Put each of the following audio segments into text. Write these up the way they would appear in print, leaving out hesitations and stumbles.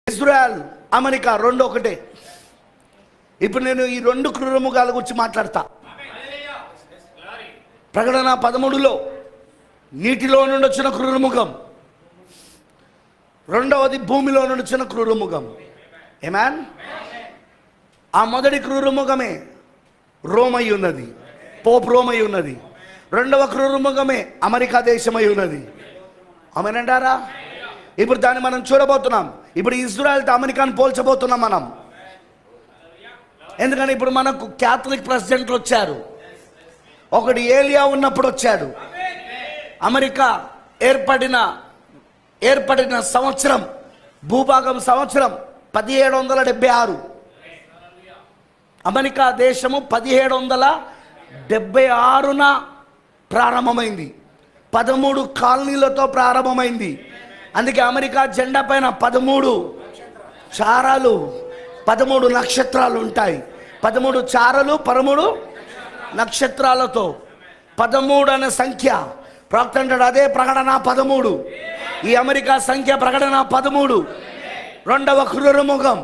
Israel America రెండు ఒకటే. ఇప్పుడు నేను ఈ రెండు క్రూరముఖాల గురించి మాట్లాడతా. ప్రకటన 13లో నీటిలో నుండి వచ్చిన క్రూరముఖం, రెండవది భూమిలో నుండి వచ్చిన క్రూరముఖం. ఏమాన్? ఆ మొదటి క్రూరముఖమే రోమై ఉన్నది, పోప్ రోమై ఉన్నది. రెండవ క్రూరముఖమే అమెరికా దేశమై ఉన్నది. ఆమేనంటారా? ఇప్పుడు దాన్ని మనం చూడబోతున్నాం. ఇప్పుడు ఇజ్రాయెల్తో అమెరికాను పోల్చబోతున్నాం మనం. ఎందుకంటే ఇప్పుడు మనకు క్యాథలిక్ ప్రెసిడెంట్లు వచ్చారు. ఒకటి ఏలియా ఉన్నప్పుడు వచ్చాడు. అమెరికా ఏర్పడిన సంవత్సరం, భూభాగం సంవత్సరం 1776. అమెరికా దేశము 1776న ప్రారంభమైంది. 13 కాలనీలతో ప్రారంభమైంది. అందుకే అమెరికా జెండా పైన 13 చారాలు, 13 నక్షత్రాలు ఉంటాయి. 13 చారలు, 13 నక్షత్రాలతో 13 అనే సంఖ్య ప్రవక్త అంటాడు. అదే ప్రకటన 13. ఈ అమెరికా సంఖ్య ప్రకటన 13. రెండవ క్రూరముఖం,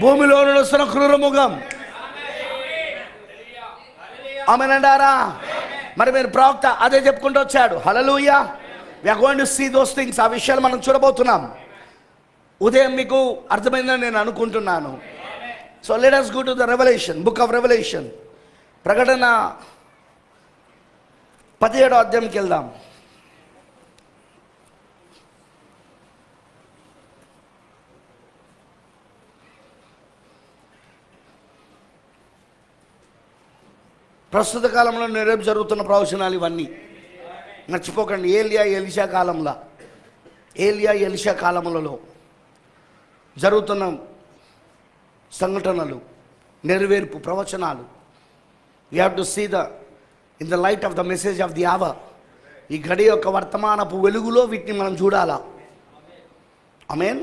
భూమిలో వస్తున్న క్రూరముఖం. ఆమేనంటారా? మరి మీరు ప్రవక్త అదే చెప్పుకుంటూ వచ్చాడు. Hallelujah. We are going to see those things. ఆ విషయాలు మనం చూడబోతున్నాం. ఉదయం మీకు అర్థమైందని నేను అనుకుంటున్నాను. So let us go to the Revelation, book of Revelation. ప్రకటన 17వ అధ్యాయంకి వెళ్దాం. ప్రస్తుత కాలంలో రేపు జరుగుతున్న ప్రవచనాలు ఇవన్నీ మర్చిపోకండి. ఏలియా ఎలీషా కాలములలో జరుగుతున్న సంఘటనలు, నెరవేర్పు ప్రవచనాలు. You have to see in the light of the message of the hour. ఈ గడి యొక్క వర్తమానపు వెలుగులో వీటిని మనం చూడాలా. ఆమేన్.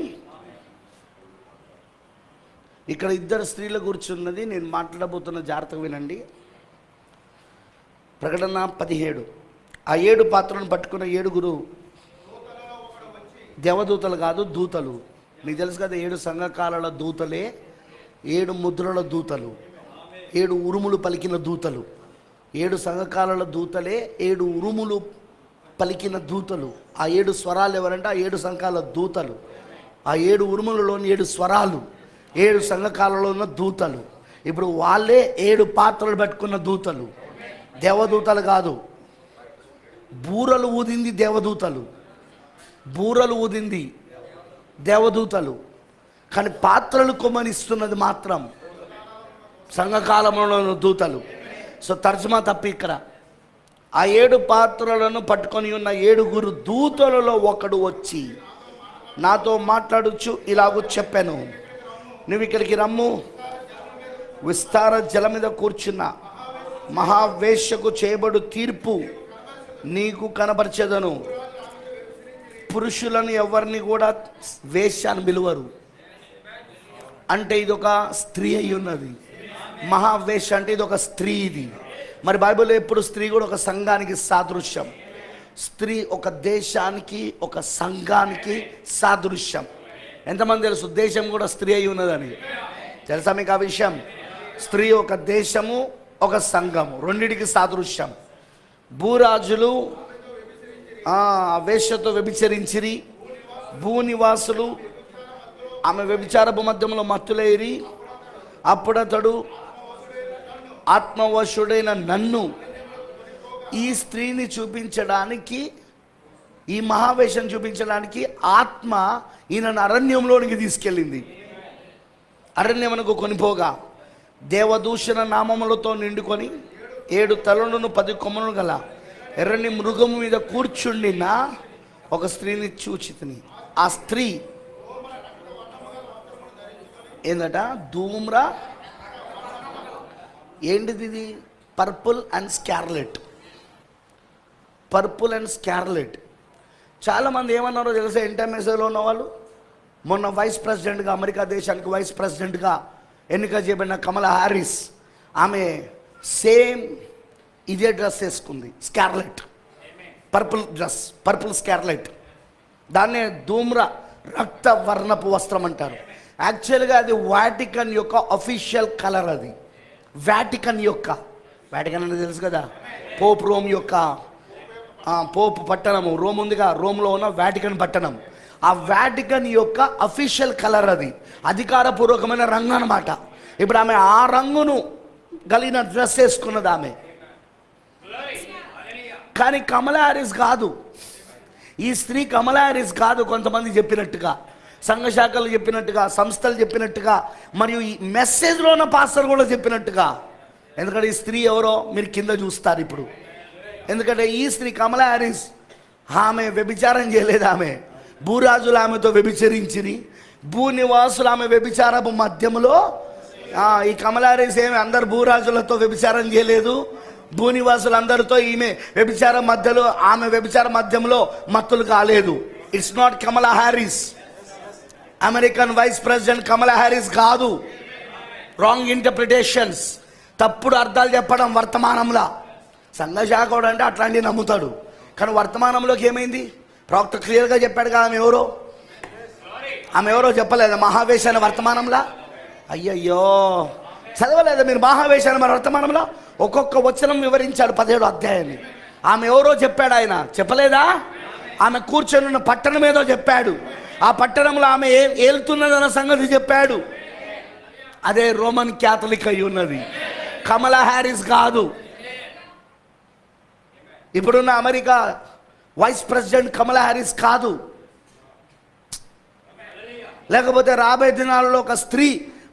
ఇక్కడ ఇద్దరు స్త్రీల గురించి ఉన్నది. నేను మాట్లాడబోతున్న జాగ్రత్తగా వినండి. ప్రకటన 17. ఆ 7 పాత్రలను పట్టుకున్న 7 దేవదూతలు కాదు, దూతలు. మీకు తెలుసు కదా, 7 సంఘకాలాల దూతలే 7 ముద్రల దూతలు, 7 ఉరుములు పలికిన దూతలు. 7 సంఘకాలాల దూతలే 7 ఉరుములు పలికిన దూతలు. ఆ 7 స్వరాలు ఎవరంటే ఆ 7 సంఘాల దూతలు. ఆ 7 ఉరుములలోని 7 స్వరాలు 7 సంఘకాలలో ఉన్న దూతలు. ఇప్పుడు వాళ్ళే 7 పాత్రలు పెట్టుకున్న దూతలు, దేవదూతలు కాదు. బూరలు ఊదింది దేవదూతలు, బూరలు ఊదింది దేవదూతలు. కానీ పాత్రలు కొమ్మనిస్తున్నది మాత్రం సంఘకాలంలో దూతలు. సో తర్జుమా తప్పి ఇక్కడ ఆ 7 పాత్రలను పట్టుకొని ఉన్న 7 దూతలలో ఒకడు వచ్చి నాతో మాట్లాడుచు ఇలాగూ చెప్పాను, నువ్వు ఇక్కడికి రమ్ము, విస్తార జల మీద కూర్చున్న మహావేశ్యకు చేయబడు తీర్పు నీకు కనపరిచేదను. పురుషులను ఎవరిని కూడా వేశ్య అని పిలువరు. అంటే ఇది ఒక స్త్రీ అయి ఉన్నది. మహావేశ్య అంటే ఇది ఒక స్త్రీ. ఇది మరి బైబిల్లో ఎప్పుడు స్త్రీ కూడా ఒక సంఘానికి సాదృశ్యం. స్త్రీ ఒక దేశానికి, ఒక సంఘానికి సాదృశ్యం. ఎంతమంది తెలుసు దేశం కూడా స్త్రీ అయి ఉన్నదని? తెలుసా మీకు ఆ విషయం? స్త్రీ ఒక దేశము, ఒక సంఘము, రెండిటికి సాదృశ్యం. భూరాజులు వేశ్యతో వ్యభిచరించిరి, భూనివాసులు ఆమె వ్యభిచారపు మధ్యంలో మత్తులేరి, అప్పుడతడు ఆత్మవశుడైన నన్ను ఈ స్త్రీని చూపించడానికి, ఈ మహావేశం చూపించడానికి ఆత్మ ఈయనను అరణ్యంలోనికి తీసుకెళ్ళింది. అరణ్యమునకు కొనిపోగా దేవదూషణ నామములతో నిండుకొని 7 తలలను 10 కొమ్మలను గల ఎర్రని మృగము మీద కూర్చుండిన ఒక స్త్రీని చూచితిని. ఆ స్త్రీ ఏందట? ధూమ్ర. ఏంటిది ఇది? Purple and scarlet. Purple and scarlet. చాలామంది ఏమన్నారో తెలుసా? ఇంటర్మేషన్లో ఉన్న వాళ్ళు, మొన్న వైస్ ప్రెసిడెంట్గా, అమెరికా దేశానికి వైస్ ప్రెసిడెంట్గా ఎన్నిక చేయబడిన కమలా హ్యారిస్, ఆమె సేమ్ ఇదే డ్రెస్ వేసుకుంది, scarlet, purple dress, purple scarlet. దాన్నే ధూమ్ర రక్త వర్ణపు వస్త్రం అంటారు. యాక్చువల్గా అది వాటికన్ యొక్క అఫీషియల్ కలర్. అది వాటికన్ అంటే తెలుసు కదా, పోప్ రోమ్ యొక్క పోప్ పట్టణము రోమ్ ఉందిగా, రోమ్లో ఉన్న వాటికన్ పట్టణం. ఆ వాటికన్ యొక్క అఫీషియల్ కలర్ అది, అధికారపూర్వకమైన రంగు అన్నమాట. ఇప్పుడు ఆమె ఆ రంగును కలిగిన డ్రెస్ వేసుకున్నది ఆమె. కానీ కమలా హ్యారిస్ కాదు, ఈ స్త్రీ కమలా హ్యారిస్ కాదు. కొంతమంది చెప్పినట్టుగా, సంఘ శాఖలు చెప్పినట్టుగా, సంస్థలు చెప్పినట్టుగా, మరియు ఈ మెసేజ్లో ఉన్న పాస్టర్ కూడా చెప్పినట్టుగా. ఎందుకంటే ఈ స్త్రీ ఎవరో మీరు కింద చూస్తారు ఇప్పుడు. ఎందుకంటే ఈ స్త్రీ కమలా హ్యారిస్ ఆమె వ్యభిచారం చేయలేదు. ఆమె భూరాజులు ఆమెతో వ్యభిచరించిరి, భూనివాసులు ఆమె వ్యభిచారపు మధ్యములో. ఈ కమలా హ్యారిస్ ఏమి అందరు భూరాజులతో వ్యభిచారం చేయలేదు, భూనివాసులందరితో ఈమె వ్యభిచార మధ్యలో, ఆమె వ్యభిచార మధ్యంలో మత్తులు కాలేదు. It's not Kamala Harris. American vice president Kamala Harris కాదు. రాంగ్ ఇంటర్ప్రిటేషన్స్, తప్పుడు అర్థాలు చెప్పడం వర్తమానంలో. సంఘశాఖడు అంటే అట్లాంటివి నమ్ముతాడు, కానీ వర్తమానంలోకి ఏమైంది? ప్రవక్త క్లియర్గా చెప్పాడుగా ఆమె ఎవరో చెప్పలేదా మహావేశాన్ని వర్తమానంలో? అయ్యయ్యో, చదవలేదా మీరు మహావేశాన్ని మరి వర్తమానంలో? ఒక్కొక్క వచనం వివరించాడు 17వ అధ్యాయాన్ని. ఆమె ఎవరో చెప్పాడు ఆయన, చెప్పలేదా? ఆమె కూర్చొని ఉన్న పట్టణం ఏదో చెప్పాడు, ఆ పట్టణంలో ఆమె ఏలుతున్నదన్న సంగతి చెప్పాడు. అదే రోమన్ క్యాథలిక్ అయి ఉన్నది, కమలా హ్యారిస్ కాదు. ఇప్పుడున్న America vice president Kamala Harris కాదు. లేకపోతే రాబోయే దినాలలో ఒక స్త్రీ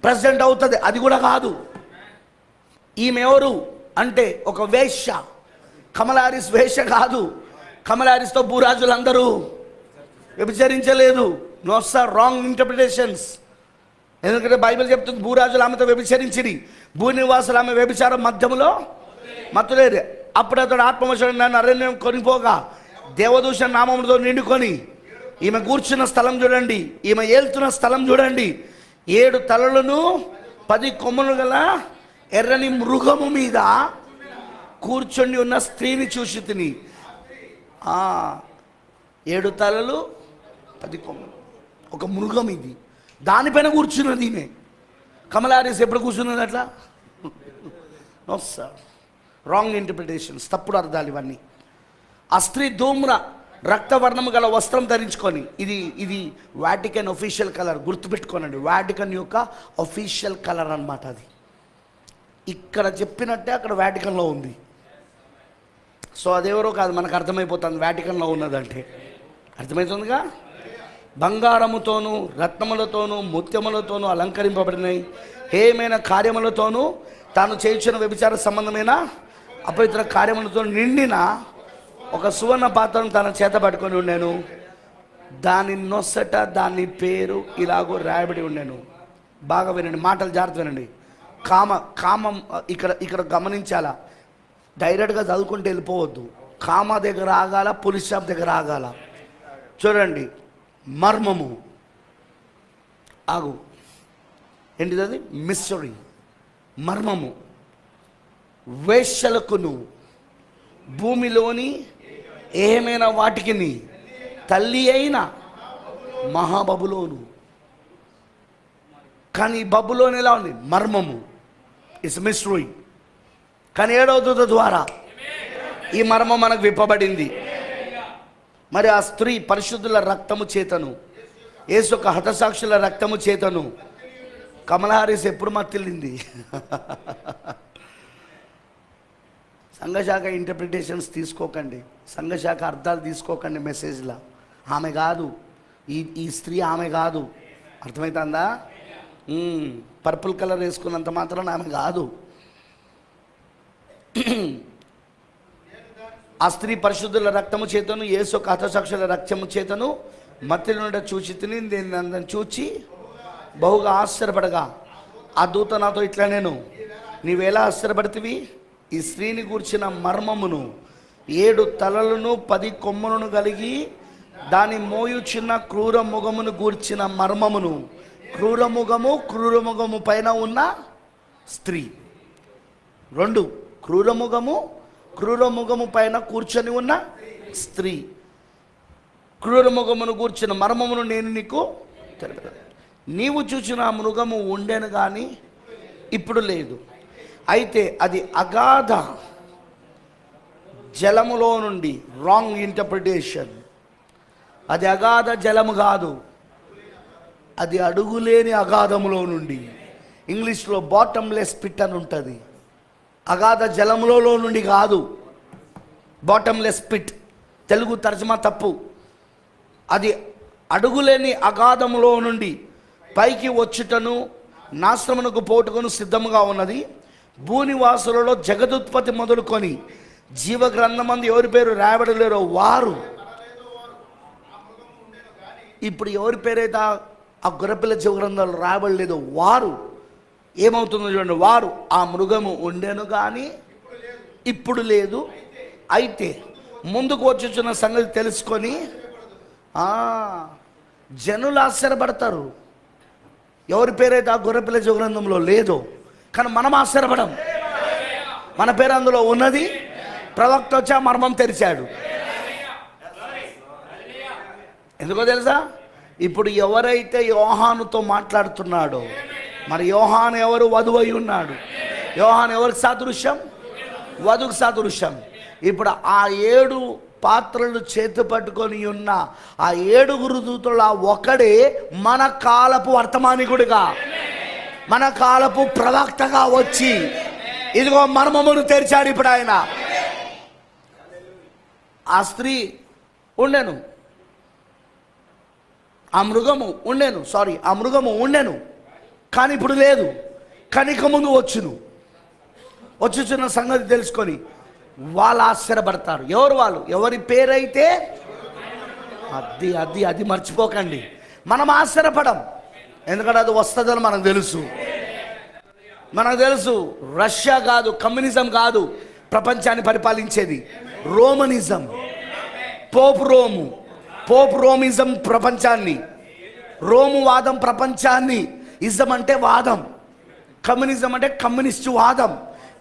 ప్రెసిడెంట్ అవుతుంది, అది కూడా కాదు. ఈమె ఎవరు అంటే ఒక వేశ్య. కమలా హ్యారిస్ వేశ్య కాదు. కమలా హ్యారిస్తో భూరాజులందరూ వ్యభిచరించలేదు. No sir, wrong interpretations. ఎందుకంటే బైబిల్ చెప్తుంది భూరాజులు ఆమెతో వ్యభిచరించిరి, భూనివాసులు ఆమె వ్యభిచారం మధ్యములో మత్తులేరు. అప్పుడు అతడు ఆత్మవశుడు నన్ను అరణ్యం కొనిపోగా దేవదూషణ నామముతో నిండుకొని, ఈమె కూర్చున్న స్థలం చూడండి, ఈమె ఏలుతున్న స్థలం చూడండి, 7 తలలను 10 కొమ్ములు గల ఎర్రని మృగము మీద కూర్చొని ఉన్న స్త్రీని చూసి తిని. 7 తలలు 10 కొమ్ములు, ఒక మృగం ఇది, దానిపైన కూర్చున్నది ఈమె. కమలా హ్యారిస్ ఎప్పుడు కూర్చున్నది అట్లా? నో సార్, రాంగ్ ఇంటర్ప్రిటేషన్స్, తప్పుడు అర్థాలు ఇవన్నీ. ఆ స్త్రీ ధూమ్ర రక్తవర్ణము గల వస్త్రం ధరించుకొని, ఇది వాటికన్ ఒఫీషియల్ కలర్, గుర్తుపెట్టుకోనండి. వాటికన్ యొక్క ఒఫీషియల్ కలర్ అన్నమాట అది. ఇక్కడ చెప్పినట్టే అక్కడ వాటికన్లో ఉంది. సో అదెవరో కాదు, మనకు అర్థమైపోతుంది వాటికన్లో ఉన్నదంటే. అర్థమవుతుందిగా? బంగారముతోనూ రత్నములతోనూ ముత్యములతోనూ అలంకరింపబడినాయి, ఏమైనా కార్యములతోనూ తాను చేయించిన వ్యభిచార సంబంధమైన అపవిత్ర కార్యములతో నిండిన ఒక సువర్ణ పాత్రను తన చేత పట్టుకొని ఉండేను. దాని నొసట దాని పేరు ఇలాగో రాయబడి ఉండేను. బాగా వినండి, మాటలు జాగ్రత్త వినండి. కామం ఇక్కడ గమనించాలా, డైరెక్ట్గా చదువుకుంటూ వెళ్ళిపోవద్దు. కామ దగ్గర ఆగాల, పులిస్ షాప్ దగ్గర ఆగాల. చూడండి, మర్మము ఆగు, ఏంటిది అది? మిస్టరీ, మర్మము. వేశ్యలకును భూమిలోని ఏమైనా వాటికి తల్లి అయిన మహాబబులోను. కానీ బబులోని ఎలా ఉంది? మర్మము, ఇట్స్ మిస్టరీ. కానీ 7వ దూత ద్వారా ఈ మర్మం మనకు విప్పబడింది. మరి ఆ స్త్రీ పరిశుద్ధుల రక్తము చేతను, యేసు యొక్క హతసాక్షుల రక్తము చేతను. కమలా హ్యారిస్ ఎప్పుడు మత్తిల్లింది? సంఘశాఖ ఇంటర్ప్రిటేషన్స్ తీసుకోకండి, సంఘశాఖ అర్థాలు తీసుకోకండి మెసేజ్లా. ఆమె కాదు, ఈ స్త్రీ ఆమె కాదు. అర్థమవుతుందా? పర్పుల్ కలర్ వేసుకున్నంత మాత్రం ఆమె కాదు. ఆ స్త్రీ పరిశుద్ధుల రక్తము చేతను, యేసు యొక్క హతసాక్షుల రక్తము చేతను మత్తిలో నుండి చూచి తిని, నేను చూచి బహుగా ఆశ్చర్యపడగా ఆ దూత నాతో ఇట్లా, నేను నీవేలా ఆశ్చర్యపడితివి? ఈ స్త్రీని గూర్చిన మర్మమును, 7 తలలను 10 కొమ్ములను కలిగి దాని మోయుచున్న క్రూర ముఖమును గూర్చిన మర్మమును. క్రూరముఖము పైన ఉన్న స్త్రీ. 2 క్రూరముఖము పైన కూర్చొని ఉన్న స్త్రీ. క్రూరముఖమును గూర్చిన మర్మమును నేను నీకు తెలియదు. నీవు చూసిన ఆ మృగము ఉండెను కానీ ఇప్పుడు లేదు. అయితే అది అగాధ జలములో నుండి, రాంగ్ ఇంటర్ప్రిటేషన్, అది అగాధ జలము కాదు, అది అడుగులేని అగాధములో నుండి. ఇంగ్లీష్లో బాటమ్లెస్ పిట్ అని ఉంటుంది. అగాధ జలములో నుండి కాదు, బాటమ్లెస్ పిట్. తెలుగు తర్జమా తప్పు. అది అడుగులేని అగాధములో నుండి పైకి వచ్చుటను నాశనమునకు పోటుకును సిద్ధముగా ఉన్నది. భూనివాసులలో జగదుత్పత్తి మొదలుకొని జీవ గ్రంథమందు ఎవరి పేరు రాయబడలేరో వారు, ఇప్పుడు ఎవరి పేరైతే ఆ గొర్రెపిల్ల జీవ గ్రంథాలు రాయబడలేదో వారు ఏమవుతుందో చూడండి. వారు ఆ మృగము ఉండెను కానీ ఇప్పుడు లేదు. అయితే ముందుకు వచ్చుచున్న సంగతి తెలుసుకొని జనులు ఆశ్చర్యపడతారు. ఎవరి పేరైతే ఆ గొర్రెపిల్ల జీవ గ్రంథంలో లేదో, కానీ మనం ఆశ్చర్యపడం. మన పేరు అందులో ఉన్నది. ప్రవక్త వచ్చి ఆ మర్మం తెరిచాడు. ఎందుకో తెలుసా? ఇప్పుడు ఎవరైతే యోహానుతో మాట్లాడుతున్నాడో, మరి యోహాను ఎవరు? వధువై ఉన్నాడు. యోహాను ఎవరికి సాదృశ్యం? వధుకు సాదృశ్యం. ఇప్పుడు ఆ 7 పాత్రలు చేతి పట్టుకొని ఉన్న ఆ 7 దూతల ఒకడే మన కాలపు వర్తమానికుడిగా, మన కాలపు ప్రవక్తగా వచ్చి ఇదిగో మర్మమును తెరిచాడు. ఇప్పుడు ఆయన ఆ స్త్రీ ఉండెను, ఆ మృగము ఉండెను కానీ ఇప్పుడు లేదు. కనిక ముందు వచ్చుచున్న సంగతి తెలుసుకొని వాళ్ళు ఆశ్చర్యపడతారు. ఎవరు వాళ్ళు? ఎవరి పేరైతే అది మర్చిపోకండి. మనం ఆశ్చర్యపడం, ఎందుకంటే అది వస్తుందని మనకు తెలుసు. రష్యా కాదు, కమ్యూనిజం కాదు ప్రపంచాన్ని పరిపాలించేది, రోమనిజం. పోప్ రోమిజం ప్రపంచాన్ని, రోము వాదం ప్రపంచాన్ని, ఇజం అంటే వాదం, కమ్యూనిజం అంటే కమ్యూనిస్టు వాదం.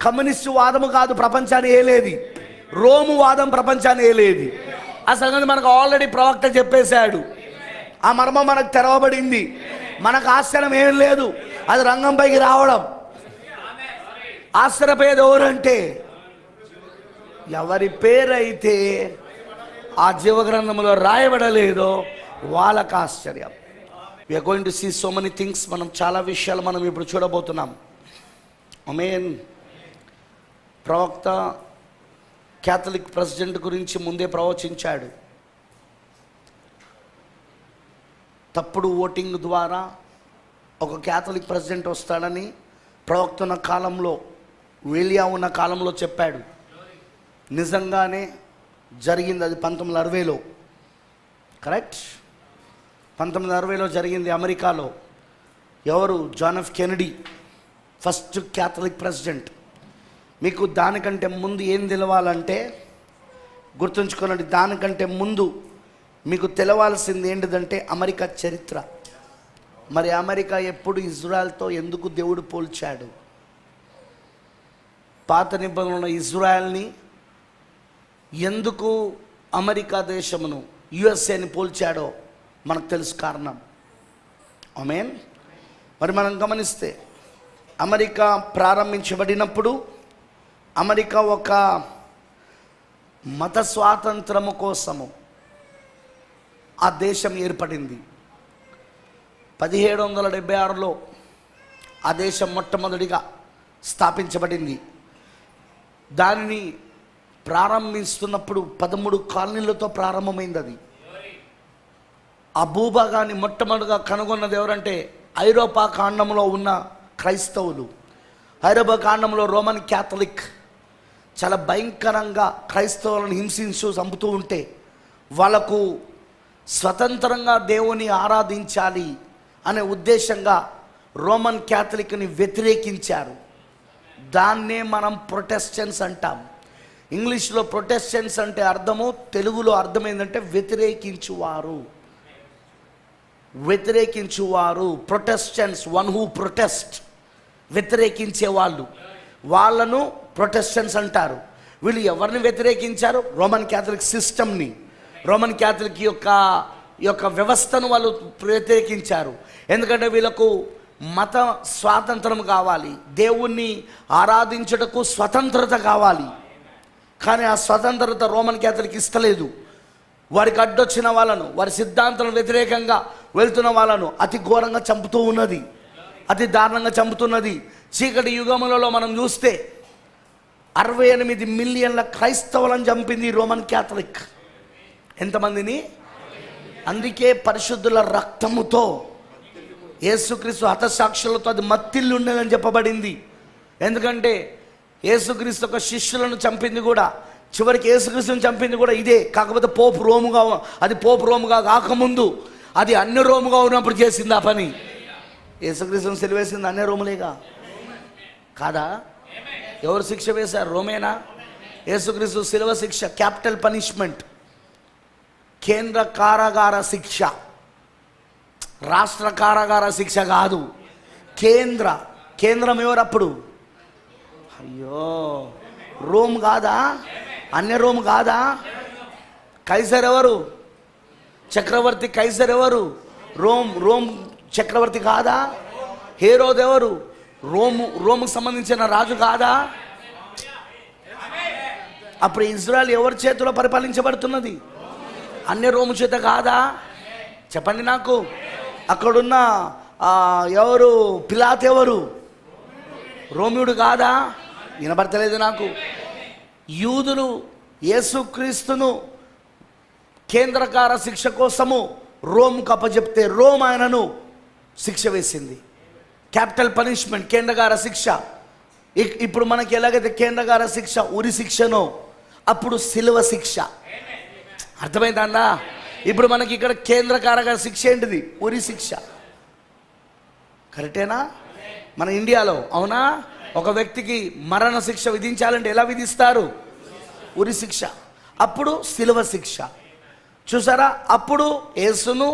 కమ్యూనిస్టు వాదము కాదు ప్రపంచాన్ని ఏలేది, రోము వాదం ప్రపంచాన్ని ఏలేది. ఆ సంగతి మనకు ఆల్రెడీ ప్రవక్త చెప్పేశాడు. ఆ మర్మం మనకు తెరవబడింది. మనకు ఆశ్చర్యం ఏం లేదు, అది రంగంపైకి రావడం. ఆశ్చర్యపోయేది ఎవరంటే ఎవరి పేరైతే ఆ జీవగ్రంథంలో రాయబడలేదో వాళ్ళకు ఆశ్చర్యం. We are going to see so many things. మనం చాలా విషయాలు మనం ఇప్పుడు చూడబోతున్నాం. ఆమేన్. ప్రవక్త క్యాథలిక్ ప్రెసిడెంట్ గురించి ముందే ప్రవచించాడు. తప్పుడు ఓటింగ్ ద్వారా ఒక క్యాథలిక్ ప్రెసిడెంట్ వస్తాడని ప్రవక్త ఉన్న కాలంలో, ఏలియా ఉన్న కాలంలో చెప్పాడు. నిజంగానే జరిగింది. అది 1960లో, కరెక్ట్? 1960లో జరిగింది అమెరికాలో. ఎవరు? John F Kennedy, first Catholic president. మీకు దానికంటే ముందు ఏం తెలవాలంటే గుర్తుంచుకోనండి. దానికంటే ముందు మీకు తెలవాల్సింది ఏంటిదంటే అమెరికా చరిత్ర. మరి అమెరికా ఎప్పుడు ఇజ్రాయెల్తో ఎందుకు దేవుడు పోల్చాడు? పాత నిబంధనలో ఇజ్రాయెల్ని ఎందుకు అమెరికా దేశమును, యుఎస్ఏని పోల్చాడో మనకు తెలుసు కారణం. ఆమేన్. మరి మనం గమనిస్తే అమెరికా ప్రారంభించబడినప్పుడు అమెరికా ఒక మత స్వాతంత్రము కోసము ఆ దేశం ఏర్పడింది. 1776లో ఆ దేశం మొట్టమొదటిగా స్థాపించబడింది. దానిని ప్రారంభిస్తున్నప్పుడు 13 కాలనీలతో ప్రారంభమైంది. అది ఆ భూభాగాన్ని మొట్టమొదటిగా కనుగొన్నది ఎవరంటే ఐరోపా ఖండంలో ఉన్న క్రైస్తవులు. ఐరోపా ఖండంలో రోమన్ క్యాథలిక్ చాలా భయంకరంగా క్రైస్తవులను హింసించు చంపుతూ ఉంటే వాళ్ళకు స్వతంత్రంగా దేవుని ఆరాధించాలి అనే ఉద్దేశంగా రోమన్ క్యాథలిక్ని వ్యతిరేకించారు. దాన్నే మనం ప్రొటెస్టెంట్స్ అంటాం. ఇంగ్లీష్లో ప్రొటెస్టెంట్స్ అంటే అర్థము, తెలుగులో అర్థం ఏంటంటే వ్యతిరేకించువారు. ప్రొటెస్టెంట్స్, వన్ హూ ప్రొటెస్ట్, వ్యతిరేకించే వాళ్ళను ప్రొటెస్టెంట్స్ అంటారు. వీళ్ళు ఎవరిని వ్యతిరేకించారు? రోమన్ క్యాథలిక్ సిస్టమ్ని, రోమన్ క్యాథలిక్ యొక్క ఈ యొక్క వ్యవస్థను వాళ్ళు వ్యతిరేకించారు. ఎందుకంటే వీళ్ళకు మత స్వాతంత్రం కావాలి, దేవుణ్ణి ఆరాధించుటకు స్వతంత్రత కావాలి. కానీ ఆ స్వతంత్రత రోమన్ క్యాథలిక్ ఇస్తలేదు. వారికి అడ్డొచ్చిన వాళ్ళను, వారి సిద్ధాంతాలకు వ్యతిరేకంగా వెళ్తున్న వాళ్ళను అతి ఘోరంగా చంపుతూ ఉన్నది, అతి దారుణంగా చంపుతున్నది. చీకటి యుగములలో మనం చూస్తే 68 మిలియన్ల క్రైస్తవులను చంపింది రోమన్ క్యాథలిక్. ఎంతమందిని? అందుకే పరిశుద్ధుల రక్తముతో, యేసుక్రీస్తు హతసాక్షులతో అది మత్తిల్లు ఉండేదని చెప్పబడింది. ఎందుకంటే యేసుక్రీస్తు యొక్క శిష్యులను చంపింది కూడా, చివరికి యేసుక్రీస్తుని చంపింది కూడా ఇదే. కాకపోతే పోపు రోముగా కాకముందు అది అన్య రోముగా ఉన్నప్పుడు చేసింది ఆ పని. యేసుక్రీస్తుని సిలువేసింది అన్య రోములేగా కాదా? ఎవరు శిక్ష వేశారు? రోమేనా? యేసుక్రీస్తు సిలువ శిక్ష క్యాపిటల్ పనిష్మెంట్, కేంద్ర కారాగార శిక్ష, రాష్ట్ర కారాగార శిక్ష కాదు, కేంద్రం ఎవరప్పుడు? అయ్యో, రోమ్ కాదా? అన్య రోమ్ కాదా? కైసర్ ఎవరు? చక్రవర్తి కైసర్ ఎవరు? రోమ్ చక్రవర్తి కాదా? హేరోద్ ఎవరు? రోముకు సంబంధించిన రాజు కాదా? అప్పుడు ఇజ్రాయెల్ ఎవరి చేతిలో పరిపాలించబడుతున్నది? అన్య రోము చేత కాదా? చెప్పండి నాకు. అక్కడున్న ఎవరు? పిలాత్ ఎవరు? రోమియుడు కాదా? వినబడతలేదు నాకు. యూదులు యేసుక్రీస్తును కేంద్రకార శిక్ష కోసము రోమ్కు అప్పచెప్తే రోమ్ ఆయనను శిక్ష వేసింది. క్యాపిటల్ పనిష్మెంట్, కేంద్రకార శిక్ష. ఇప్పుడు మనకి ఎలాగైతే కేంద్రకార శిక్ష ఉరి శిక్షనో అప్పుడు సిలువ శిక్ష. అర్థమైందా? ఇప్పుడు మనకి ఇక్కడ కేంద్రకారక శిక్ష ఏంటిది? ఉరి శిక్ష. కరెక్టేనా? మన ఇండియాలో అవునా? ఒక వ్యక్తికి మరణ శిక్ష విధించాలంటే ఎలా విధిస్తారు? ఉరి శిక్ష. అప్పుడు సిలువ శిక్ష. చూసారా? అప్పుడు యేసును,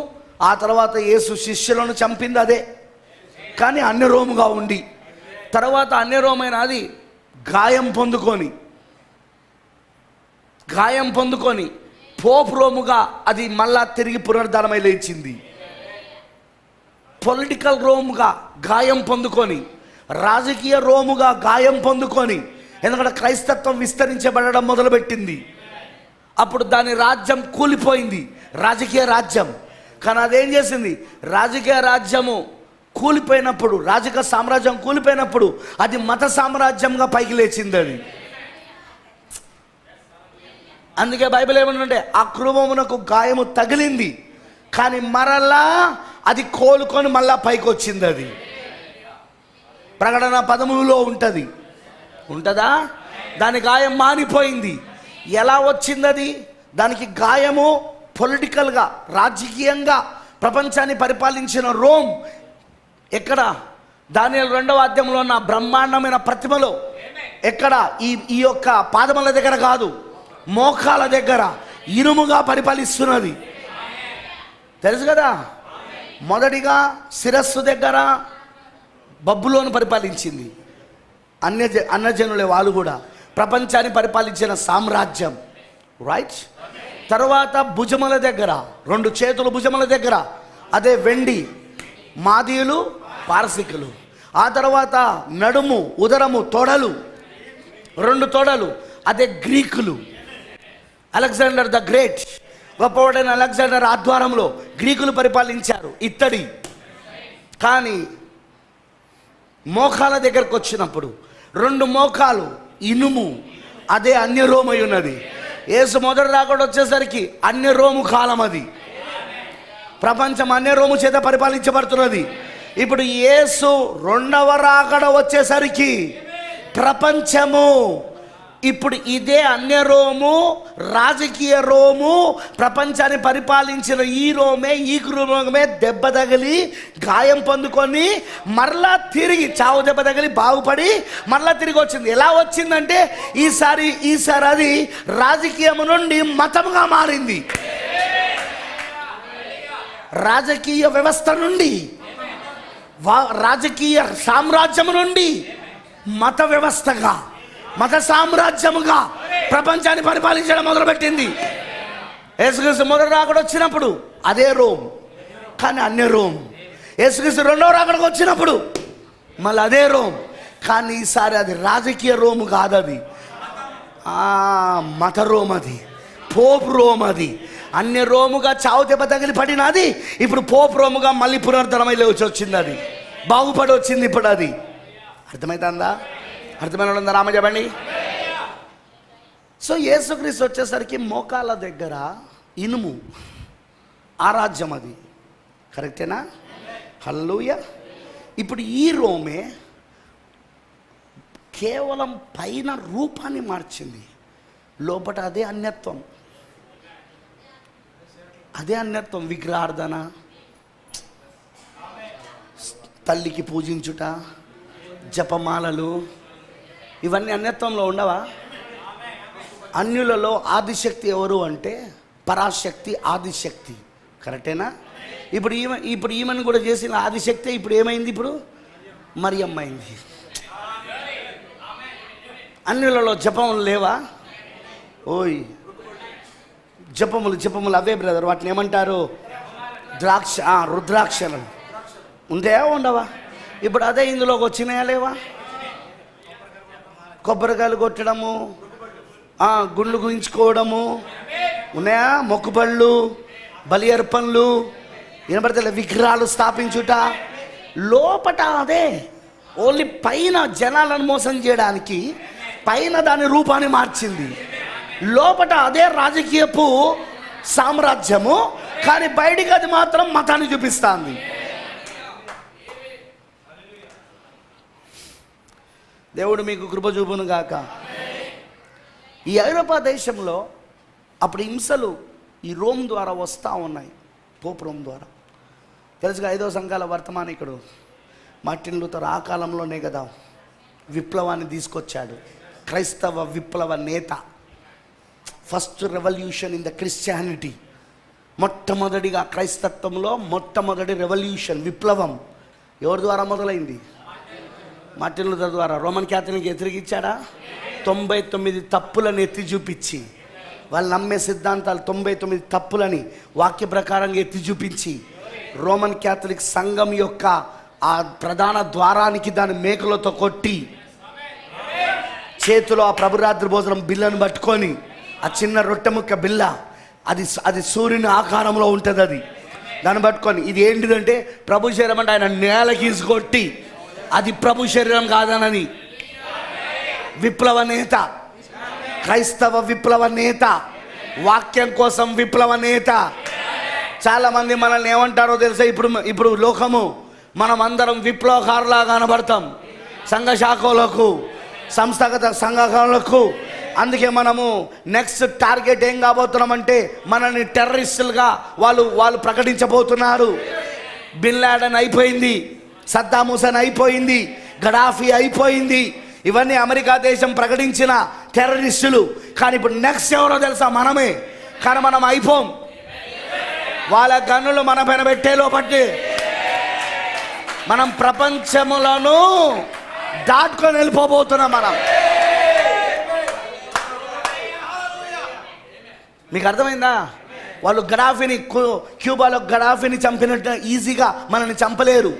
ఆ తర్వాత యేసు శిష్యులను చంపింది అదే, కానీ అన్య రోముగా ఉండి, తర్వాత అన్య రోమైన అది గాయం పొందుకొని పోప్ రోముగా అది మళ్ళా తిరిగి పునరుద్ధరణమై లేచింది. పొలిటికల్ రోముగా గాయం పొందుకొని, రాజకీయ రోముగా గాయం పొందుకొని, ఎందుకంటే క్రైస్తత్వం విస్తరించబడడం మొదలుపెట్టింది. అప్పుడు దాని రాజ్యం కూలిపోయింది, రాజకీయ రాజ్యం. కానీ అదేం చేసింది? రాజకీయ రాజ్యము కూలిపోయినప్పుడు, రాజకీయ సామ్రాజ్యం కూలిపోయినప్పుడు అది మత సామ్రాజ్యంగా పైకి లేచింది. అది అందుకే బైబిల్ ఏమన్నంటే అక్రమమునకు గాయము తగిలింది, కానీ మరలా అది కోలుకొని మళ్ళా పైకి వచ్చింది. అది ప్రకటన 13లో ఉంటుందా? దాని గాయం మానిపోయింది. ఎలా వచ్చింది అది? దానికి గాయము పొలిటికల్గా, రాజకీయంగా ప్రపంచాన్ని పరిపాలించిన రోమ్. ఎక్కడ? దానియేలు 2వ అధ్యాయంలో ఉన్న బ్రహ్మాండమైన ప్రతిమలో. ఎక్కడ? ఈ యొక్క పాదముల దగ్గర కాదు, మోకాల దగ్గర ఇనుముగా పరిపాలిస్తున్నది. తెలుసు కదా? మొదటిగా శిరస్సు దగ్గర బబులోను పరిపాలించింది. అన్యజనులే వాళ్ళు కూడా, ప్రపంచాన్ని పరిపాలించిన సామ్రాజ్యం. రైట్? తర్వాత భుజముల దగ్గర, 2 చేతులు భుజముల దగ్గర అదే వెండి, మాదీయులు, పారసీకులు. ఆ తర్వాత నడుము, ఉదరము, తొడలు, 2 తొడలు అదే గ్రీకులు. అలెగ్జాండర్ ద గ్రేట్, గొప్పవాడైన అలెగ్జాండర్ ఆధ్వర్యంలో గ్రీకులు పరిపాలించారు ఇత్తడి. కానీ మోకాల దగ్గరకు వచ్చినప్పుడు 2 మోకాలు ఇనుము, అదే అన్య రోమై ఉన్నది. యేసు మొదటి రాకడ వచ్చేసరికి అన్య రోము కాలం. అది ప్రపంచం అన్య రోము చేత పరిపాలించబడుతున్నది. ఇప్పుడు యేసు 2వ రాకడ వచ్చేసరికి ప్రపంచము ఇప్పుడు ఇదే అన్య రోము, రాజకీయ రోము, ప్రపంచాన్ని పరిపాలించిన ఈ రోమే, ఈ రోమే దెబ్బ తగిలి గాయం పొందుకొని మరలా తిరిగి, చావు దెబ్బ తగిలి బాగుపడి మరలా తిరిగి వచ్చింది. ఎలా వచ్చిందంటే ఈసారి అది రాజకీయం నుండి మతంగా మారింది. రాజకీయ వ్యవస్థ నుండి, రాజకీయ సామ్రాజ్యం నుండి మత వ్యవస్థగా, మత సామ్రాజ్యముగా ప్రపంచాన్ని పరిపాలించడం మొదలుపెట్టింది. యేసుక్రీస్తు మొదటి రాకడ వచ్చినప్పుడు అదే రోమ్, కానీ అన్య రోమ్. యేసుక్రీస్తు రెండవ రాకడకు వచ్చినప్పుడు మళ్ళీ అదే రోమ్, కానీ ఈసారి అది రాజకీయ రోము కాదు, అది మత రోమ్, అది పోప్ రోమ్, అది అన్య రోముగా చావు దెబ్బ తగిలి పడినది ఇప్పుడు పోప్ రోముగా మళ్ళీ పునరుద్ధరణమై లేచి వచ్చింది, అది బాగుపడి వచ్చింది ఇప్పుడు. అది అర్థమవుతుందా? అర్థమైన రామ చెప్పండి. సో యేసుక్రీస్తు వచ్చేసరికి మోకాళ్ళ దగ్గర ఇనుము ఆరాధ్యం, అది కరెక్టేనా? హల్లెలూయా. ఇప్పుడు ఈ రోమే కేవలం పైన రూపాన్ని మార్చింది, లోపల అదే అన్యత్వం, అదే అన్యత్వం. విగ్రహార్థన, తల్లికి పూజించుట, జపమాలలు, ఇవన్నీ అన్యత్వంలో ఉండవా? అన్యులలో ఆదిశక్తి ఎవరు అంటే పరాశక్తి, ఆదిశక్తి, కరెక్టేనా? ఇప్పుడు ఈమెను కూడా చేసిన ఆదిశక్తి ఇప్పుడు ఏమైంది? ఇప్పుడు మరియమ్మ అయింది. అన్యులలో జపములు లేవా? ఓయ్, జపములు అవే బ్రదర్, వాటిని ఏమంటారు? రుద్రాక్షలు ఉందేవా ఉండవా? ఇప్పుడు అదే ఇందులోకి వచ్చినాయా లేవా? కొబ్బరికాయలు కొట్టడము, గుండ్లు గుయించుకోవడము ఉన్నాయా? మొక్కుబళ్ళు, బలి అర్పణలు, వినపడతలే, విగ్రహాలు స్థాపించుట, లోపట అదే. ఓన్లీ పైన జనాలను మోసం చేయడానికి పైన దాని రూపాన్ని మార్చింది, లోపట అదే రాజకీయపు సామ్రాజ్యము, కానీ బయటికి అది మాత్రం మతాన్ని చూపిస్తుంది. దేవుడు మీకు కృప చూపును గాక. ఈ ఐరోపా దేశంలో అప్పుడు హింసలు ఈ రోమ్ ద్వారా వస్తూ ఉన్నాయి, పోప్ రోమ్ ద్వారా. తెలుసుగా 5వ సంఘాల వర్తమానికుడు మార్టిన్ లూథర్ ఆ కాలంలోనే కదా విప్లవాన్ని తీసుకొచ్చాడు, క్రైస్తవ విప్లవ నేత. First revolution in the Christianity. మొట్టమొదటిగా క్రైస్తత్వంలో మొట్టమొదటి రెవల్యూషన్, విప్లవం ఎవరి ద్వారా మొదలైంది? మార్టిన్ లూథర్ ద్వారా. రోమన్ క్యాథలిక్ వ్యతిరేకించాడా? 99 తప్పులను ఎత్తి చూపించి, వాళ్ళు నమ్మే సిద్ధాంతాలు 99 తప్పులని వాక్య ప్రకారంగా ఎత్తి చూపించి, రోమన్ క్యాథలిక్ సంఘం యొక్క ఆ ప్రధాన ద్వారానికి దాని మేకలతో కొట్టి, చేతిలో ఆ ప్రభురాత్రి భోజనం బిల్లను పట్టుకొని, ఆ చిన్న రొట్టె ముక్క బిల్ల, అది సూర్యుని ఆకారంలో ఉంటుంది, అది దాన్ని పట్టుకొని ఇది ఏంటిదంటే ప్రభు శరీరం అంటే ఆయన నేలకి కొట్టి, అది ప్రభు శరీరం కాదనని విప్లవ నేత, క్రైస్తవ విప్లవ నేత, వాక్యం కోసం విప్లవ నేత. చాలామంది మనల్ని ఏమంటారో తెలుసా? ఇప్పుడు లోకము మనం అందరం విప్లవకారులా కనబడతాం, సంఘ శాఖలకు, సంస్థాగత సంఘాలకు. అందుకే మనము నెక్స్ట్ టార్గెట్ ఏం కాబోతున్నామంటే మనల్ని టెర్రరిస్టులుగా వాళ్ళు ప్రకటించబోతున్నారు. బిన్ లాడెన్ అయిపోయింది, సద్దాం హుసేన్ అయిపోయింది, గడాఫీ అయిపోయింది, ఇవన్నీ అమెరికా దేశం ప్రకటించిన టెర్రరిస్టులు. కానీ ఇప్పుడు నెక్స్ట్ ఎవరో తెలుసా? మనమే. కానీ మనం అయిపోం, వాళ్ళ గన్నులు మన పైన పెట్టే లోపట్టి మనం ప్రపంచములను దాటుకొని వెళ్ళిపోబోతున్నాం మనం. మీకు అర్థమైందా? వాళ్ళు గడాఫీని, క్యూబాలో గడాఫీని చంపినట్టు ఈజీగా మనల్ని చంపలేరు.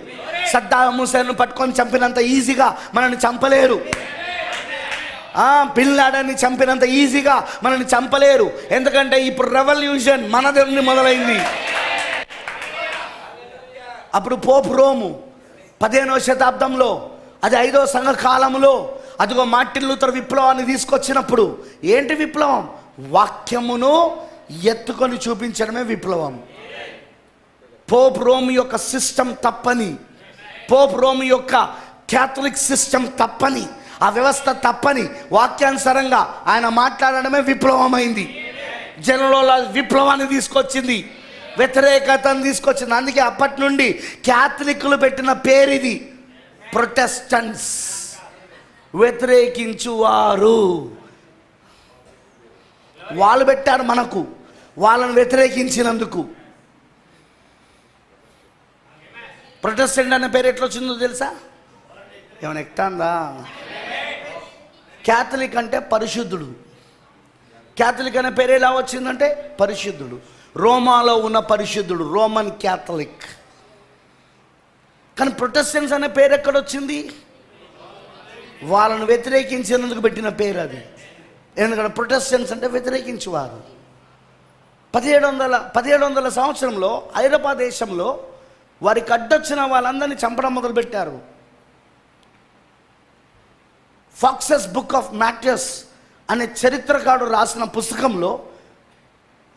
సద్దాం హుసేన్ పట్టుకొని చంపినంత ఈజీగా మనల్ని చంపలేరు. బిన్ లాడెన్ని చంపినంత ఈజీగా మనల్ని చంపలేరు. ఎందుకంటే ఇప్పుడు రెవల్యూషన్ మన దగ్గర మొదలైంది. అప్పుడు పోప్ రోము 15వ శతాబ్దంలో, అది 5వ సంఘ కాలంలో, అదిగో మార్టిన్ లూథర్ విప్లవాన్ని తీసుకొచ్చినప్పుడు ఏంటి విప్లవం? వాక్యమును ఎత్తుకొని చూపించడమే విప్లవం. పోప్ రోమ్ యొక్క సిస్టమ్ తప్పని, పోప్ రోమ్ యొక్క క్యాథలిక్ సిస్టమ్ తప్పని, ఆ వ్యవస్థ తప్పని వాక్యానుసారంగా ఆయన మాట్లాడడమే విప్లవమైంది. జనంలో విప్లవాన్ని తీసుకొచ్చింది, వ్యతిరేకతను తీసుకొచ్చింది. అందుకే అప్పటి నుండి క్యాథలిక్లు పెట్టిన పేరు ఇది, ప్రొటెస్టెంట్స్, వ్యతిరేకించువారు. వాళ్ళు పెట్టారు మనకు, వాళ్ళని వ్యతిరేకించినందుకు. ప్రొటెస్టెంట్ అనే పేరు ఎట్లా వచ్చిందో తెలుసా? ఏమైనా ఎక్కుతాందా? క్యాథలిక్ అంటే పరిశుద్ధుడు. క్యాథలిక్ అనే పేరు ఎలా వచ్చిందంటే పరిశుద్ధుడు. రోమాలో ఉన్న పరిశుద్ధుడు, రోమన్ క్యాథలిక్. కానీ ప్రొటెస్టెంట్స్ అనే పేరు ఎక్కడొచ్చింది? వాళ్ళను వ్యతిరేకించినందుకు పెట్టిన పేరు అది. ఎందుకంటే ప్రొటెస్టెంట్స్ అంటే వ్యతిరేకించేవారు. 1700 సంవత్సరంలో ఐరోపా దేశంలో వారికి అడ్డొచ్చిన వాళ్ళందరినీ చంపడం మొదలుపెట్టారు. ఫాక్సెస్ బుక్ ఆఫ్ మ్యాథ్యూస్ అనే చరిత్రకారుడు రాసిన పుస్తకంలో,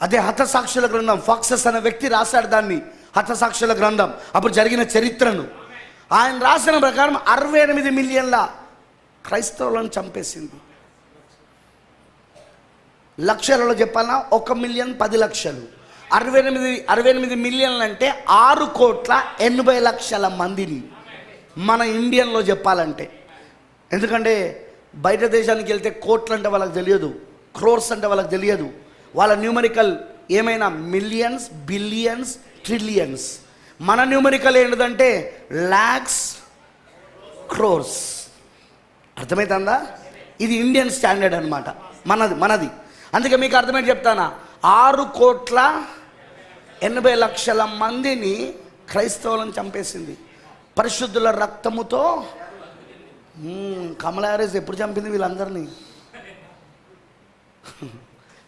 అదే హతసాక్షుల గ్రంథం, ఫాక్సెస్ అనే వ్యక్తి రాశాడు దాన్ని, హతసాక్షుల గ్రంథం, అప్పుడు జరిగిన చరిత్రను. ఆయన రాసిన ప్రకారం 68 మిలియన్ల క్రైస్తవులను చంపేసింది. లక్షలలో చెప్పాలన్నా 1 మిలియన్ 10 లక్షలు. 68 మిలియన్లు అంటే 6,80,00,000 మందిని మన ఇండియన్లో చెప్పాలంటే. ఎందుకంటే బయట దేశానికి వెళ్తే కోట్లు అంటే వాళ్ళకి తెలియదు, క్రోర్స్ అంటే వాళ్ళకి తెలియదు. వాళ్ళ న్యూమరికల్ ఏమైనా మిలియన్స్, బిలియన్స్, ట్రిలియన్స్. మన న్యూమరికల్ ఏంటంటే ల్యాక్స్, క్రోర్స్. అర్థమవుతుందా? ఇది ఇండియన్ స్టాండర్డ్ అనమాట, మనది. అందుకే మీకు అర్థమైతే చెప్తానా, 6,80,00,000 మందిని క్రైస్తవులను చంపేసింది పరిశుద్ధుల రక్తముతో. కమలా హ్యారిస్ ఎప్పుడు చంపింది వీళ్ళందరినీ?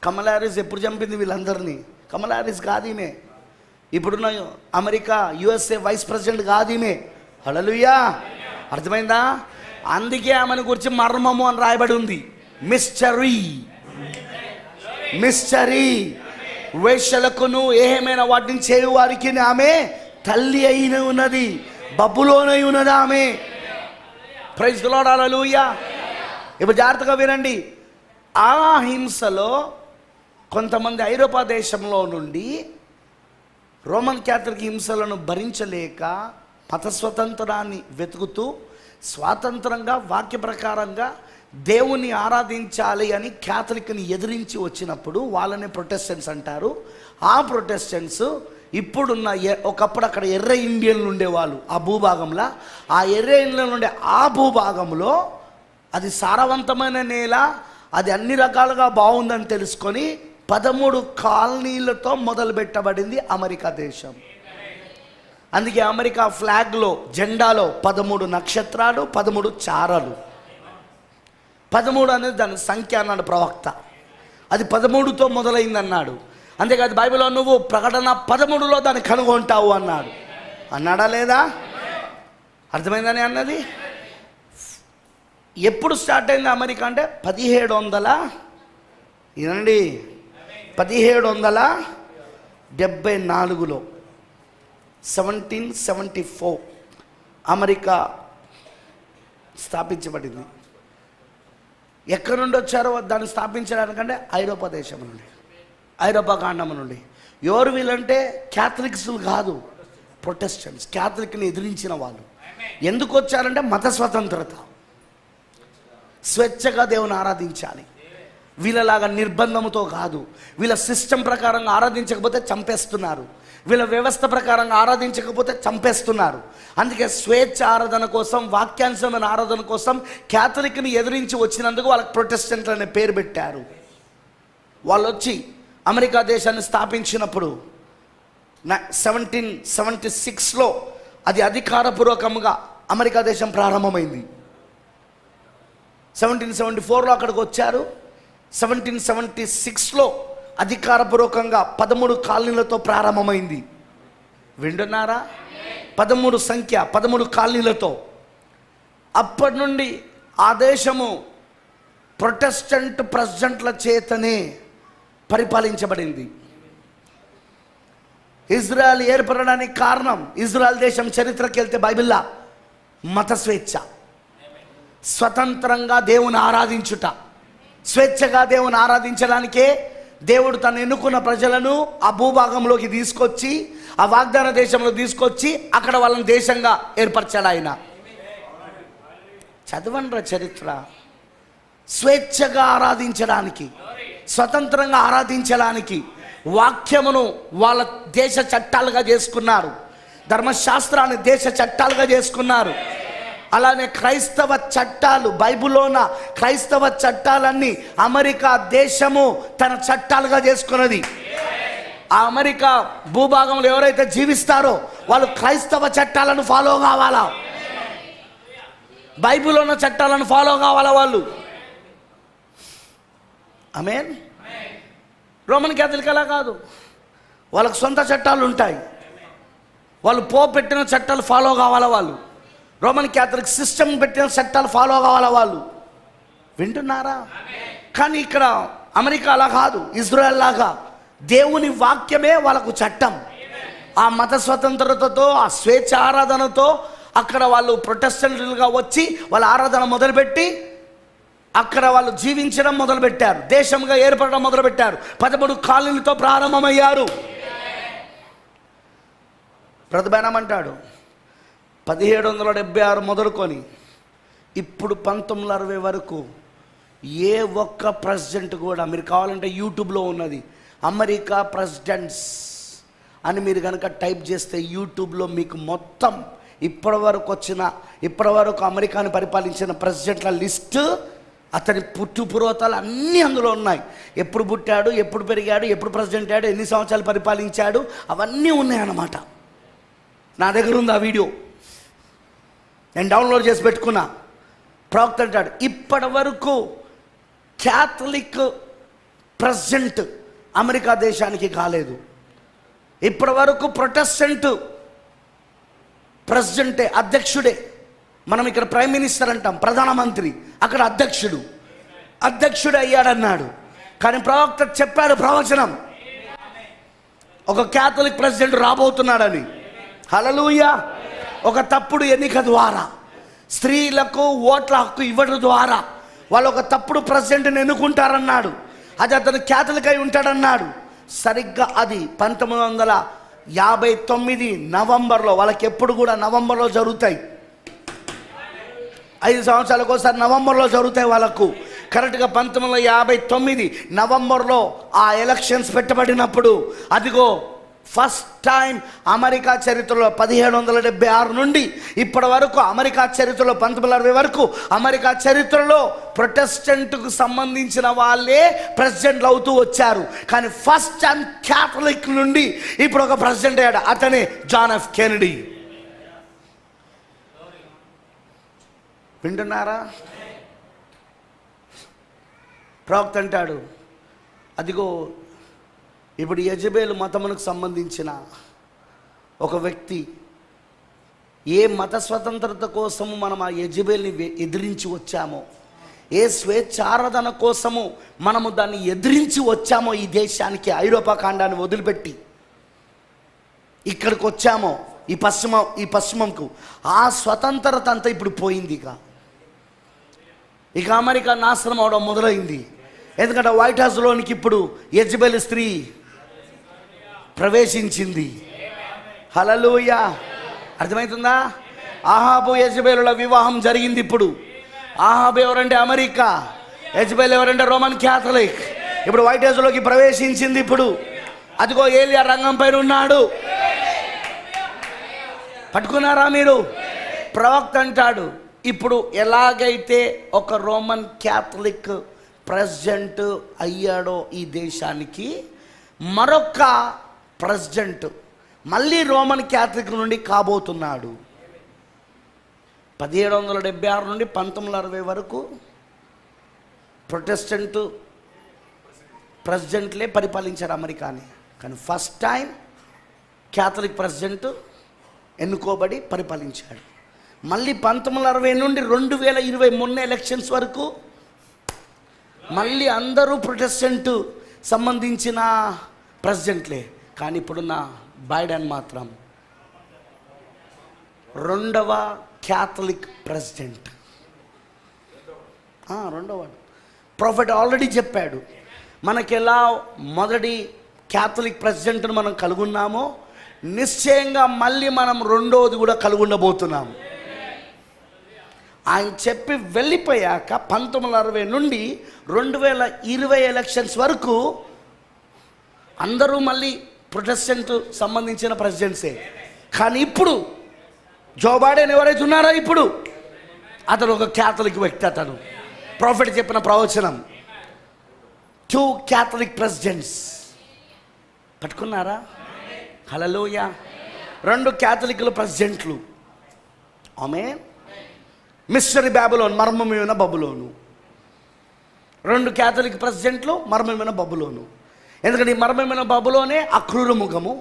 కమలా హ్యారిస్ ఎప్పుడు చంపింది వీళ్ళందరినీ? కమలా హ్యారిస్ కాదు ఈమె. ఇప్పుడున్న అమెరికా USA వైస్ ప్రెసిడెంట్ కాదు ఈమె. హల్లెలూయా, అర్థమైందా? అందుకే ఆమెను గురించి మర్మము అని రాయబడి ఉంది. మిస్టరీ. వేశ్యలకును ఏమైనా వాటిని చేయువారికి ఆమె తల్లి అయిన ఉన్నది, బబులోనై ఉన్నది ఆమె. ప్రైజ్ ది లార్డ్, హల్లెలూయా. ఇప్పుడు జాగ్రత్తగా వినండి. ఆ హింసలో కొంతమంది ఐరోపా దేశంలో నుండి రోమన్ క్యాథలిక్ హింసలను భరించలేక మత స్వతంత్రాన్ని వెతుకుతూ స్వాతంత్రంగా వాక్య ప్రకారంగా దేవుని ఆరాధించాలి అని క్యాథలిక్ని ఎదిరించి వచ్చినప్పుడు వాళ్ళని ప్రొటెస్టెంట్స్ అంటారు. ఆ ప్రొటెస్టెంట్స్ ఇప్పుడున్న ఒకప్పుడు అక్కడ ఎర్ర ఇండియన్లు ఉండేవాళ్ళు ఆ భూభాగంలో. ఆ ఎర్ర ఇండియన్లు ఉండే ఆ భూభాగంలో అది సారవంతమైన నేల, అది అన్ని రకాలుగా బాగుందని తెలుసుకొని 13 కాలనీలతో మొదలు పెట్టబడింది అమెరికా దేశం. అందుకే అమెరికా ఫ్లాగ్లో, జెండాలో 13 నక్షత్రాలు, 13 చారలు. 13 అనేది దాని సంఖ్య అన్నాడు ప్రవక్త. అది 13తో మొదలైంది అన్నాడు. అంతేకాదు బైబిల్లో నువ్వు ప్రకటన 13లో దాన్ని కనుగొంటావు అన్నాడు. అన్నాడా లేదా? అర్థమైందని అన్నది. ఎప్పుడు స్టార్ట్ అయింది అమెరికా అంటే 1774లో 1774 అమెరికా స్థాపించబడింది. ఎక్కడి నుండి వచ్చారో దాన్ని స్థాపించడానికంటే ఐరోపా దేశం నుండి, ఐరోపా ఖండం నుండి. ఎవరు వీళ్ళంటే క్యాథలిక్స్ కాదు, ప్రొటెస్టెంట్స్, క్యాథలిక్ని ఎదిరించిన వాళ్ళు. ఎందుకు వచ్చారంటే మత స్వతంత్రత, స్వేచ్ఛగా దేవుని ఆరాధించాలి. వీళ్ళలాగా నిర్బంధముతో కాదు. వీళ్ళ సిస్టమ్ ప్రకారంగా ఆరాధించకపోతే చంపేస్తున్నారు, వీళ్ళ వ్యవస్థ ప్రకారంగా ఆరాధించకపోతే చంపేస్తున్నారు. అందుకే స్వేచ్ఛ ఆరాధన కోసం, వాక్యాంశమైన ఆరాధన కోసం క్యాథలిక్ని ఎదిరించి వచ్చినందుకు వాళ్ళకి ప్రొటెస్టెంట్లు అనే పేరు పెట్టారు. వాళ్ళు వచ్చి అమెరికా దేశాన్ని స్థాపించినప్పుడు 1776లో అది అధికారపూర్వకంగా అమెరికా దేశం ప్రారంభమైంది. 1774లో అక్కడికి వచ్చారు. 1776లో అధికారపూర్వకంగా 13 కాలనీలతో ప్రారంభమైంది. వింటున్నారా? 13 సంఖ్య, 13 కాలనీలతో. అప్పటి నుండి ఆ దేశము ప్రొటెస్టెంట్ ప్రెసిడెంట్ల చేతనే పరిపాలించబడింది. ఇజ్రాయెల్ ఏర్పడడానికి కారణం, ఇజ్రాయెల్ దేశం చరిత్రకి వెళ్తే బైబిల్లా మత స్వేచ్ఛ, స్వతంత్రంగా దేవుని ఆరాధించుట, స్వేచ్ఛగా దేవుని ఆరాధించడానికే దేవుడు తను ఎన్నుకున్న ప్రజలను ఆ భూభాగంలోకి తీసుకొచ్చి, ఆ వాగ్దాన దేశంలో తీసుకొచ్చి అక్కడ వాళ్ళని దేశంగా ఏర్పరచాడు ఆయన. చదవండ్రా చరిత్ర. స్వేచ్ఛగా ఆరాధించడానికి, స్వతంత్రంగా ఆరాధించడానికి వాక్యమును వాళ్ళ దేశ చట్టాలుగా చేసుకున్నారు, ధర్మశాస్త్రాన్ని దేశ చట్టాలుగా చేసుకున్నారు. అలానే క్రైస్తవ చట్టాలు, బైబిల్లోన క్రైస్తవ చట్టాలన్నీ అమెరికా దేశము తన చట్టాలుగా చేసుకున్నది. ఆ అమెరికా భూభాగంలో ఎవరైతే జీవిస్తారో వాళ్ళు క్రైస్తవ చట్టాలను ఫాలో కావాలా, బైబిల్ ఉన్న చట్టాలను ఫాలో కావాలా వాళ్ళు. ఆమేన్. రోమన్ క్యాథలిక్ అలా కాదు, వాళ్ళకు సొంత చట్టాలు ఉంటాయి. వాళ్ళు పెట్టిన చట్టాలు ఫాలో కావాలా వాళ్ళు. రోమన్ క్యాథలిక్ సిస్టమ్ పెట్టిన చట్టాలు ఫాలో కావాలా వాళ్ళు. వింటున్నారా? కానీ ఇక్కడ అమెరికా అలా కాదు, ఇజ్రాయెల్ లాగా దేవుని వాక్యమే వాళ్ళకు చట్టం. ఆ మత స్వతంత్రతతో, ఆ స్వేచ్ఛ ఆరాధనతో అక్కడ వాళ్ళు ప్రొటెస్టెంట్లుగా వచ్చి వాళ్ళ ఆరాధన మొదలుపెట్టి అక్కడ వాళ్ళు జీవించడం మొదలుపెట్టారు, దేశంగా ఏర్పడడం మొదలుపెట్టారు. 13 కాలనీలతో ప్రారంభమయ్యారు. ప్రతిభానమంటాడు 1776 మొదలుకొని ఇప్పుడు 1960 వరకు ఏ ఒక్క ప్రెసిడెంట్ కూడా, మీరు కావాలంటే యూట్యూబ్లో ఉన్నది అమెరికా ప్రెసిడెంట్స్ అని మీరు కనుక టైప్ చేస్తే యూట్యూబ్లో మీకు మొత్తం ఇప్పటివరకు అమెరికాను పరిపాలించిన ప్రెసిడెంట్ల లిస్టు, అతని పుట్టుపూర్వతాలు అన్నీ అందులో ఉన్నాయి. ఎప్పుడు పుట్టాడు, ఎప్పుడు పెరిగాడు, ఎప్పుడు ప్రెసిడెంట్ అయ్యాడు, ఎన్ని సంవత్సరాలు పరిపాలించాడు, అవన్నీ ఉన్నాయన్నమాట. నా దగ్గర ఉంది ఆ వీడియో, నేను డౌన్లోడ్ చేసి పెట్టుకున్నా. ప్రవక్త అంటాడు ఇప్పటి వరకు క్యాథలిక్ ప్రెసిడెంట్ అమెరికా దేశానికి కాలేదు. ఇప్పటి వరకు ప్రొటెస్టెంట్ ప్రెసిడెంటే, అధ్యక్షుడే. మనం ఇక్కడ ప్రైమ్ మినిస్టర్ అంటాం, ప్రధానమంత్రి, అక్కడ అధ్యక్షుడే అయ్యాడన్నాడు. కానీ ప్రవక్త చెప్పాడు ప్రవచనం, ఒక క్యాథలిక్ ప్రెసిడెంట్ రాబోతున్నాడని. హల్లెలూయా. ఒక తప్పుడు ఎన్నిక ద్వారా, స్త్రీలకు ఓట్ల హక్కు ఇవ్వడం ద్వారా వాళ్ళు ఒక తప్పుడు ప్రెసిడెంట్ని ఎన్నుకుంటారన్నాడు. అది అతను క్యాథలిక్ అయి ఉంటాడన్నాడు. సరిగ్గా అది 1959 నవంబర్లో, వాళ్ళకి ఎప్పుడు కూడా నవంబర్లో జరుగుతాయి, 5 సంవత్సరాలకు ఒకసారి నవంబర్లో జరుగుతాయి వాళ్ళకు. కరెక్ట్గా 1959 నవంబర్లో ఆ ఎలక్షన్స్ పెట్టబడినప్పుడు అదిగో ఫస్ట్ టైం అమెరికా చరిత్రలో 1776 నుండి ఇప్పటి వరకు అమెరికా చరిత్రలో 1960 వరకు అమెరికా చరిత్రలో ప్రొటెస్టెంట్కు సంబంధించిన వాళ్ళే ప్రెసిడెంట్లు అవుతూ వచ్చారు. కానీ ఫస్ట్ టైం క్యాథలిక్ నుండి ఇప్పుడు ఒక ప్రెసిడెంట్ అయ్యాడు, అతనే జాన్ ఎఫ్ కెనడీ. వింటున్నారా? ప్రవక్త అంటాడు అదిగో ఇప్పుడు యెజబెలు మతమునకు సంబంధించిన ఒక వ్యక్తి, ఏ మత స్వతంత్రత కోసము మనం ఆ యెజబెల్ని ఎదిరించి వచ్చామో, ఏ స్వేచ్ఛారాధన కోసము మనము దాన్ని ఎదిరించి వచ్చామో, ఈ దేశానికి ఐరోపా ఖండాన్ని వదిలిపెట్టి ఇక్కడికి వచ్చామో, ఈ పశ్చిమంకు, ఆ స్వతంత్రత అంతా ఇప్పుడు పోయింది. ఇక అమెరికా నాశనం అవడం మొదలైంది. ఎందుకంటే వైట్ హౌస్లోనికి ఇప్పుడు యెజబెల్ స్త్రీ ప్రవేశించింది. హల్లెలూయా. అర్థమవుతుందా? ఆహాబు యెజబెలుల వివాహం జరిగింది. ఇప్పుడు ఆహాబు ఎవరంటే అమెరికా, యెజబెల్ ఎవరంటే రోమన్ క్యాథలిక్. ఇప్పుడు వైట్ హౌస్లోకి ప్రవేశించింది. ఇప్పుడు అదిగో ఏలియా రంగం పైన ఉన్నాడు. పట్టుకున్నారా మీరు? ప్రవక్త అంటాడు ఇప్పుడు ఎలాగైతే ఒక రోమన్ క్యాథలిక్ ప్రెసిడెంట్ అయ్యాడో ఈ దేశానికి, మరొక ప్రెసిడెంట్ మళ్ళీ రోమన్ క్యాథలిక్ నుండి కాబోతున్నాడు. 1776 నుండి 1960 వరకు ప్రొటెస్టెంట్ ప్రెసిడెంట్లే పరిపాలించారు అమెరికాని. కానీ ఫస్ట్ టైం క్యాథలిక్ ప్రెసిడెంట్ ఎన్నుకోబడి పరిపాలించాడు. మళ్ళీ 1960 నుండి 2020 మొన్న ఎలక్షన్స్ వరకు మళ్ళీ అందరూ ప్రొటెస్టెంట్ సంబంధించిన ప్రెసిడెంట్లే. కానీ ఇప్పుడున్న బైడెన్ మాత్రం రెండవ క్యాథలిక్ ప్రెసిడెంట్, రెండవ. ప్రొఫెట్ ఆల్రెడీ చెప్పాడు మనకెలా మొదటి క్యాథలిక్ ప్రెసిడెంట్ను మనం కలుగున్నామో నిశ్చయంగా మళ్ళీ మనం రెండవది కూడా కలుగుండబోతున్నాము. ఆయన చెప్పి వెళ్ళిపోయాక 1960 నుండి 2020 ఎలక్షన్స్ వరకు అందరూ మళ్ళీ ప్రొటెస్టెంట్ సంబంధించిన ప్రెసిడెంట్సే. కానీ ఇప్పుడు జో బైడెన్ ఎవరైతే ఉన్నారో ఇప్పుడు అతను ఒక క్యాథలిక్ వ్యక్తి. అతను ప్రాఫెట్ చెప్పిన ప్రవచనం 2 క్యాథలిక్ ప్రెసిడెంట్స్. పట్టుకున్నారా? హల్లెలూయా. 2 క్యాథలిక్ల ప్రెసిడెంట్లు. ఆమేన్. మిస్టరీ బాబులోన్, మర్మమైన బబులోను. 2 క్యాథలిక్ ప్రెసిడెంట్లు, మర్మమైన బబులోను. ఎందుకంటే ఈ మర్మమైన బబులోనే అక్రూరముఖము.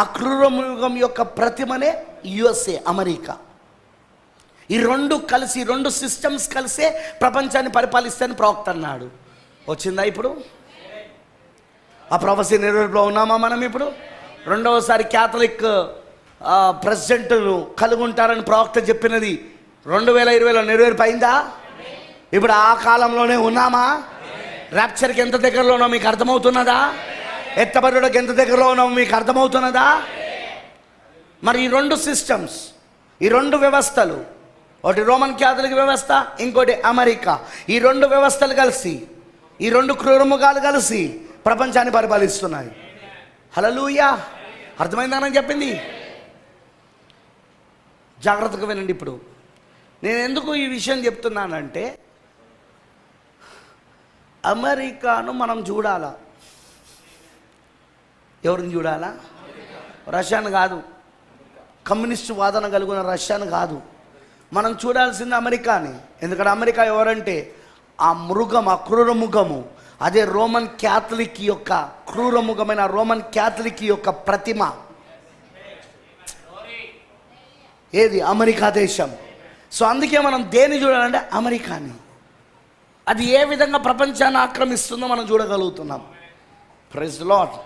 ఆ క్రూరముఖం యొక్క ప్రతిమనే USA, అమెరికా. ఈ 2 కలిసి, 2 సిస్టమ్స్ కలిసే ప్రపంచాన్ని పరిపాలిస్తాయని ప్రవక్త అన్నాడు. వచ్చిందా ఇప్పుడు? ఆ ప్రొఫెసీ నెరవేర్పులో ఉన్నామా మనం ఇప్పుడు? 2వసారి క్యాథలిక్ ప్రెసిడెంట్ను కలిగి ఉంటారని ప్రవక్త చెప్పినది 2020లో నెరవేర్పు అయిందా? ఇప్పుడు ఆ కాలంలోనే ఉన్నామా? ర్యాప్చర్కి ఎంత దగ్గరలో ఉన్నామో మీకు అర్థమవుతున్నదా? ఎత్తబడుటకు ఎంత దగ్గరలో ఉన్నామో మీకు అర్థమవుతున్నదా? మరి ఈ 2 సిస్టమ్స్, ఈ 2 వ్యవస్థలు, ఒకటి రోమన్ క్యాథలిక్ వ్యవస్థ, ఇంకోటి అమెరికా, ఈ 2 వ్యవస్థలు కలిసి, ఈ 2 క్రూరముఖాలు కలిసి ప్రపంచాన్ని పరిపాలిస్తున్నాయి. హల్లెలూయా. అర్థమైందని చెప్పింది. జాగ్రత్తగా వినండి. ఇప్పుడు నేను ఎందుకు ఈ విషయం చెప్తున్నానంటే, అమెరికాను మనం చూడాలా? ఎవరిని చూడాలా? రష్యాను కాదు, కమ్యూనిస్టు వాదన కలిగిన రష్యాను కాదు. మనం చూడాల్సింది అమెరికాని. ఎందుకంటే అమెరికా ఎవరంటే ఆ మృగం, ఆ క్రూరముఖము, అదే రోమన్ క్యాథలిక్ యొక్క క్రూరముఖమైన రోమన్ క్యాథలిక్ యొక్క ప్రతిమ. ఏది? అమెరికా దేశం. సో అందుకే మనం దేన్ని చూడాలంటే అమెరికాని. అది ఏ విధంగా ప్రపంచాన్ని ఆక్రమిస్తుందో మనం చూడగలుగుతున్నాం. Praise the lord.